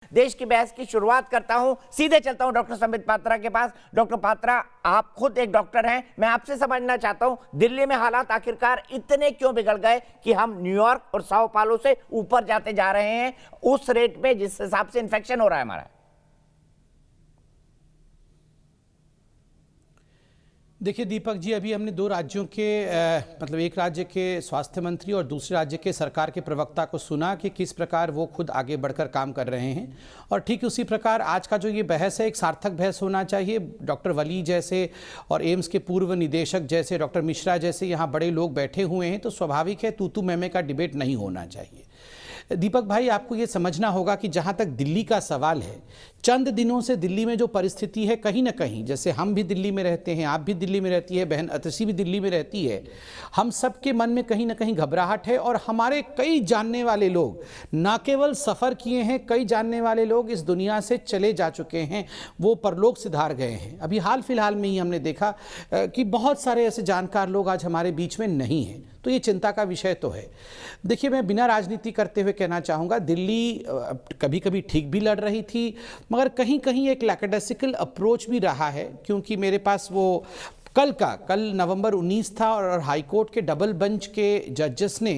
देश की बहस की शुरुआत करता हूं, सीधे चलता हूं डॉक्टर संबित पात्रा के पास। डॉक्टर पात्रा, आप खुद एक डॉक्टर हैं, मैं आपसे समझना चाहता हूं दिल्ली में हालात आखिरकार इतने क्यों बिगड़ गए कि हम न्यूयॉर्क और साओ पालो से ऊपर जाते जा रहे हैं उस रेट पे जिस हिसाब से इन्फेक्शन हो रहा है हमारा। देखिए दीपक जी, अभी हमने दो राज्यों के मतलब एक राज्य के स्वास्थ्य मंत्री और दूसरे राज्य के सरकार के प्रवक्ता को सुना कि किस प्रकार वो खुद आगे बढ़कर काम कर रहे हैं, और ठीक उसी प्रकार आज का जो ये बहस है एक सार्थक बहस होना चाहिए। डॉक्टर वली जैसे और एम्स के पूर्व निदेशक जैसे डॉक्टर मिश्रा जैसे यहाँ बड़े लोग बैठे हुए हैं, तो स्वाभाविक है तू मैमे का डिबेट नहीं होना चाहिए। दीपक भाई, आपको ये समझना होगा कि जहाँ तक दिल्ली का सवाल है, चंद दिनों से दिल्ली में जो परिस्थिति है, कहीं ना कहीं, जैसे हम भी दिल्ली में रहते हैं, आप भी दिल्ली में रहती है, बहन अतसी भी दिल्ली में रहती है, हम सबके मन में कहीं ना कहीं घबराहट है। और हमारे कई जानने वाले लोग ना केवल सफ़र किए हैं, कई जानने वाले लोग इस दुनिया से चले जा चुके हैं, वो परलोक सिधार गए हैं। अभी हाल फिलहाल में ही हमने देखा कि बहुत सारे ऐसे जानकार लोग आज हमारे बीच में नहीं हैं, तो ये चिंता का विषय तो है। देखिए, मैं बिना राजनीति करते हुए कहना चाहूँगा, दिल्ली कभी कभी ठीक भी लड़ रही थी, मगर कहीं कहीं एक लैकेडेसिकल अप्रोच भी रहा है, क्योंकि मेरे पास वो कल नवंबर 19 था और हाईकोर्ट के डबल बेंच के जजेस ने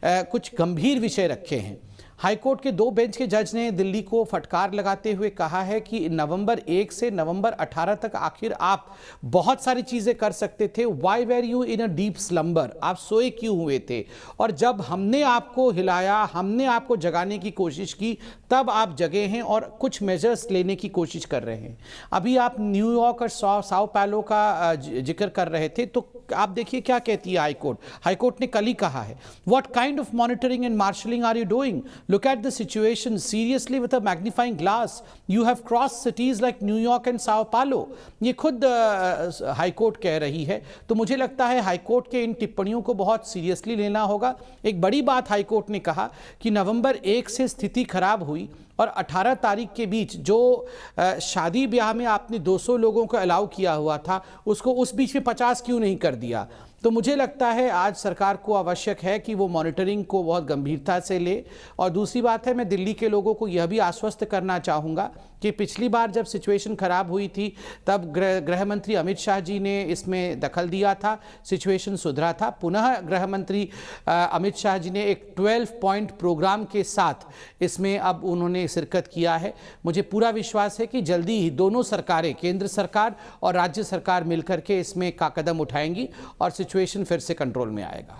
कुछ गंभीर विषय रखे हैं। हाईकोर्ट के 2 बेंच के जज ने दिल्ली को फटकार लगाते हुए कहा है कि नवंबर 1 से नवंबर 18 तक आखिर आप बहुत सारी चीज़ें कर सकते थे। Why were you in a deep slumber, आप सोए क्यों हुए थे? और जब हमने आपको हिलाया, हमने आपको जगाने की कोशिश की, तब आप जगे हैं और कुछ मेजर्स लेने की कोशिश कर रहे हैं। अभी आप न्यूयॉर्क और साओ पालो का जिक्र कर रहे थे, तो आप देखिए क्या कहती है हाईकोर्ट। हाईकोर्ट ने कल ही कहा है, what kind of monitoring and marshalling are you doing? Look at the situation seriously with a magnifying glass. You have crossed cities like New York and Sao Paulo. ये खुद हाईकोर्ट कह रही है। तो मुझे लगता है हाईकोर्ट के इन टिप्पणियों को बहुत सीरियसली लेना होगा। एक बड़ी बात हाईकोर्ट ने कहा कि नवंबर 1 से स्थिति खराब हुई और 18 तारीख के बीच जो शादी ब्याह में आपने 200 लोगों को अलाउ किया हुआ था, उसको उस बीच में 50 क्यों नहीं कर दिया? तो मुझे लगता है आज सरकार को आवश्यक है कि वो मॉनिटरिंग को बहुत गंभीरता से ले। और दूसरी बात है, मैं दिल्ली के लोगों को यह भी आश्वस्त करना चाहूँगा कि पिछली बार जब सिचुएशन खराब हुई थी, तब गृह मंत्री अमित शाह जी ने इसमें दखल दिया था, सिचुएशन सुधरा था। पुनः गृह मंत्री अमित शाह जी ने एक 12 पॉइंट प्रोग्राम के साथ इसमें अब उन्होंने शिरकत किया है। मुझे पूरा विश्वास है कि जल्दी ही दोनों सरकारें, केंद्र सरकार और राज्य सरकार मिलकर के इसमें का कदम उठाएंगी और सिचुएशन फिर से कंट्रोल में आएगा।